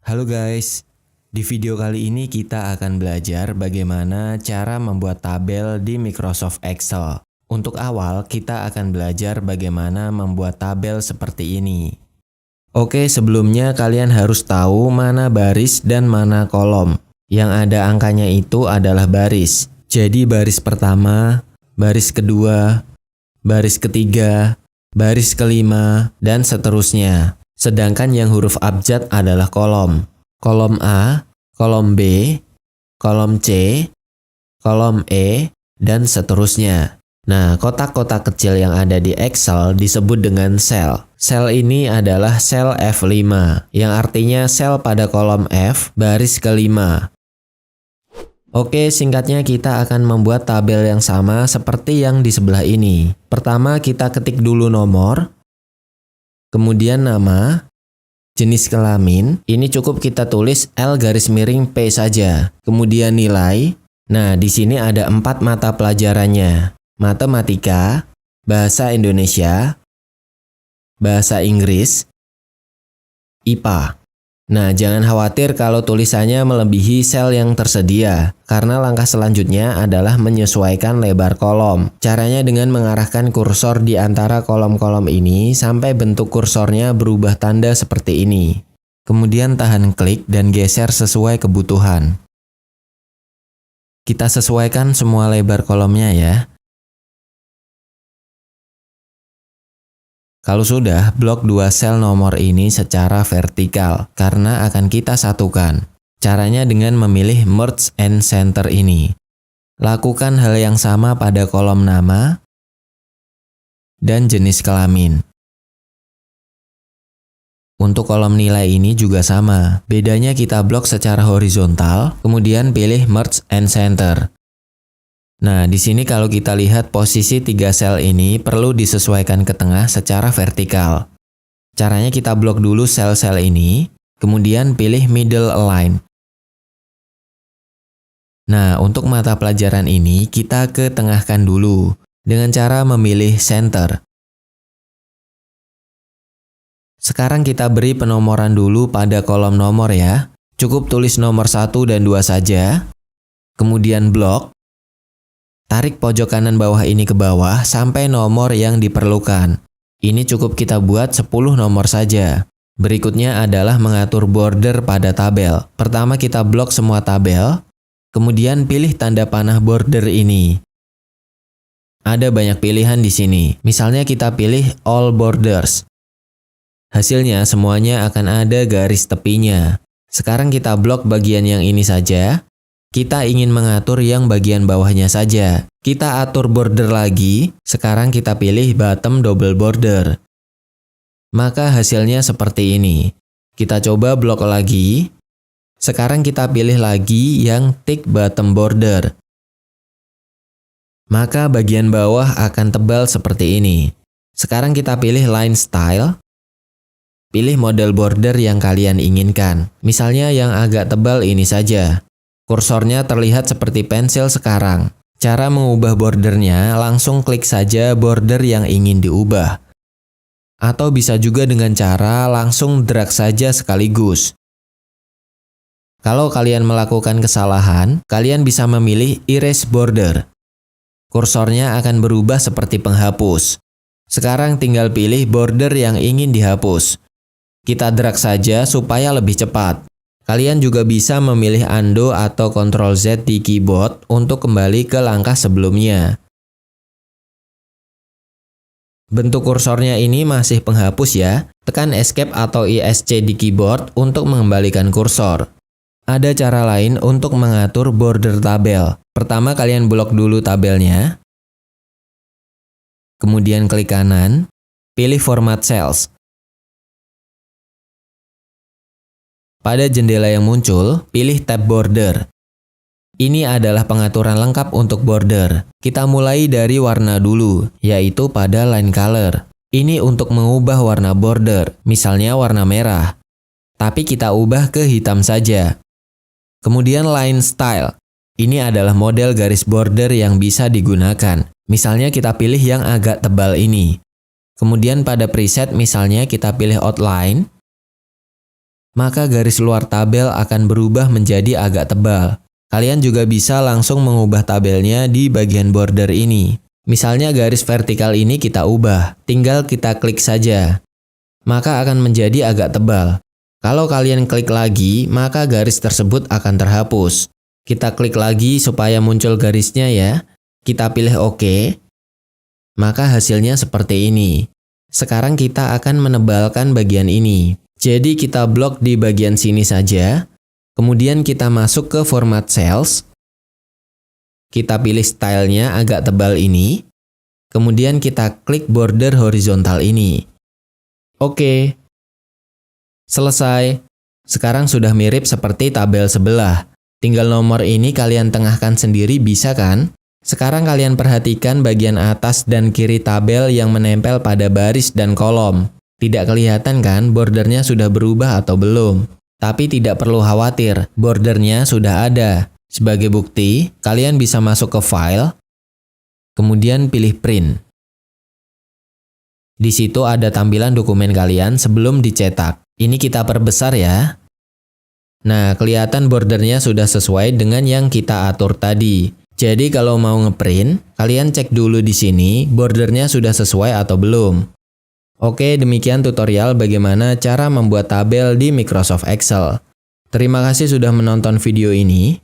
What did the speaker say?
Halo guys, di video kali ini kita akan belajar bagaimana cara membuat tabel di Microsoft Excel. Untuk awal, kita akan belajar bagaimana membuat tabel seperti ini. Oke, sebelumnya kalian harus tahu mana baris dan mana kolom. Yang ada angkanya itu adalah baris. Jadi baris pertama, baris kedua, baris ketiga, baris kelima, dan seterusnya. Sedangkan yang huruf abjad adalah kolom. Kolom A, kolom B, kolom C, kolom E, dan seterusnya. Nah, kotak-kotak kecil yang ada di Excel disebut dengan sel. Sel ini adalah sel F5, yang artinya sel pada kolom F, baris kelima. Oke, singkatnya kita akan membuat tabel yang sama seperti yang di sebelah ini. Pertama, kita ketik dulu nomor, kemudian nama, jenis kelamin, ini cukup kita tulis L_P saja. Kemudian nilai. Nah, di sini ada 4 mata pelajarannya. Matematika, Bahasa Indonesia, Bahasa Inggris, IPA. Nah, jangan khawatir kalau tulisannya melebihi sel yang tersedia, karena langkah selanjutnya adalah menyesuaikan lebar kolom. Caranya dengan mengarahkan kursor di antara kolom-kolom ini sampai bentuk kursornya berubah tanda seperti ini. Kemudian tahan klik dan geser sesuai kebutuhan. Kita sesuaikan semua lebar kolomnya ya. Kalau sudah, blok 2 sel nomor ini secara vertikal, karena akan kita satukan. Caranya dengan memilih Merge and Center ini. Lakukan hal yang sama pada kolom nama dan jenis kelamin. Untuk kolom nilai ini juga sama, bedanya kita blok secara horizontal, kemudian pilih Merge and Center. Nah, di sini kalau kita lihat posisi 3 sel ini perlu disesuaikan ke tengah secara vertikal. Caranya kita blok dulu sel-sel ini, kemudian pilih Middle Align. Nah, untuk mata pelajaran ini kita ketengahkan dulu dengan cara memilih Center. Sekarang kita beri penomoran dulu pada kolom nomor ya. Cukup tulis nomor 1 dan 2 saja. Kemudian blok. Tarik pojok kanan bawah ini ke bawah sampai nomor yang diperlukan. Ini cukup kita buat 10 nomor saja. Berikutnya adalah mengatur border pada tabel. Pertama kita blok semua tabel, kemudian pilih tanda panah border ini. Ada banyak pilihan di sini. Misalnya kita pilih all borders. Hasilnya semuanya akan ada garis tepinya. Sekarang kita blok bagian yang ini saja. Kita ingin mengatur yang bagian bawahnya saja. Kita atur border lagi. Sekarang kita pilih bottom double border. Maka hasilnya seperti ini. Kita coba blok lagi. Sekarang kita pilih lagi yang thick bottom border. Maka bagian bawah akan tebal seperti ini. Sekarang kita pilih line style. Pilih model border yang kalian inginkan. Misalnya yang agak tebal ini saja. Kursornya terlihat seperti pensil sekarang. Cara mengubah bordernya, langsung klik saja border yang ingin diubah. Atau bisa juga dengan cara langsung drag saja sekaligus. Kalau kalian melakukan kesalahan, kalian bisa memilih erase border. Kursornya akan berubah seperti penghapus. Sekarang tinggal pilih border yang ingin dihapus. Kita drag saja supaya lebih cepat. Kalian juga bisa memilih Undo atau Ctrl Z di keyboard untuk kembali ke langkah sebelumnya. Bentuk kursornya ini masih penghapus ya. Tekan Escape atau ESC di keyboard untuk mengembalikan kursor. Ada cara lain untuk mengatur border tabel. Pertama kalian blok dulu tabelnya. Kemudian klik kanan, pilih Format Cells. Pada jendela yang muncul, pilih tab border. Ini adalah pengaturan lengkap untuk border. Kita mulai dari warna dulu, yaitu pada line color. Ini untuk mengubah warna border, misalnya warna merah. Tapi kita ubah ke hitam saja. Kemudian line style. Ini adalah model garis border yang bisa digunakan. Misalnya kita pilih yang agak tebal ini. Kemudian pada preset misalnya kita pilih outline. maka garis luar tabel akan berubah menjadi agak tebal. Kalian juga bisa langsung mengubah tabelnya di bagian border ini. Misalnya garis vertikal ini kita ubah, tinggal kita klik saja. Maka akan menjadi agak tebal. Kalau kalian klik lagi, maka garis tersebut akan terhapus. Kita klik lagi supaya muncul garisnya ya. Kita pilih OK. Maka hasilnya seperti ini. Sekarang kita akan menebalkan bagian ini. Jadi kita blok di bagian sini saja. Kemudian kita masuk ke format cells. Kita pilih stylenya agak tebal ini. Kemudian kita klik border horizontal ini. Oke. Selesai. Sekarang sudah mirip seperti tabel sebelah. Tinggal nomor ini kalian tengahkan sendiri bisa kan? Sekarang kalian perhatikan bagian atas dan kiri tabel yang menempel pada baris dan kolom. Tidak kelihatan kan bordernya sudah berubah atau belum? Tapi tidak perlu khawatir, bordernya sudah ada. Sebagai bukti, kalian bisa masuk ke File, kemudian pilih Print. Di situ ada tampilan dokumen kalian sebelum dicetak. Ini kita perbesar ya. Nah, kelihatan bordernya sudah sesuai dengan yang kita atur tadi. Jadi kalau mau ngeprint, kalian cek dulu di sini bordernya sudah sesuai atau belum. Oke, demikian tutorial bagaimana cara membuat tabel di Microsoft Excel. Terima kasih sudah menonton video ini.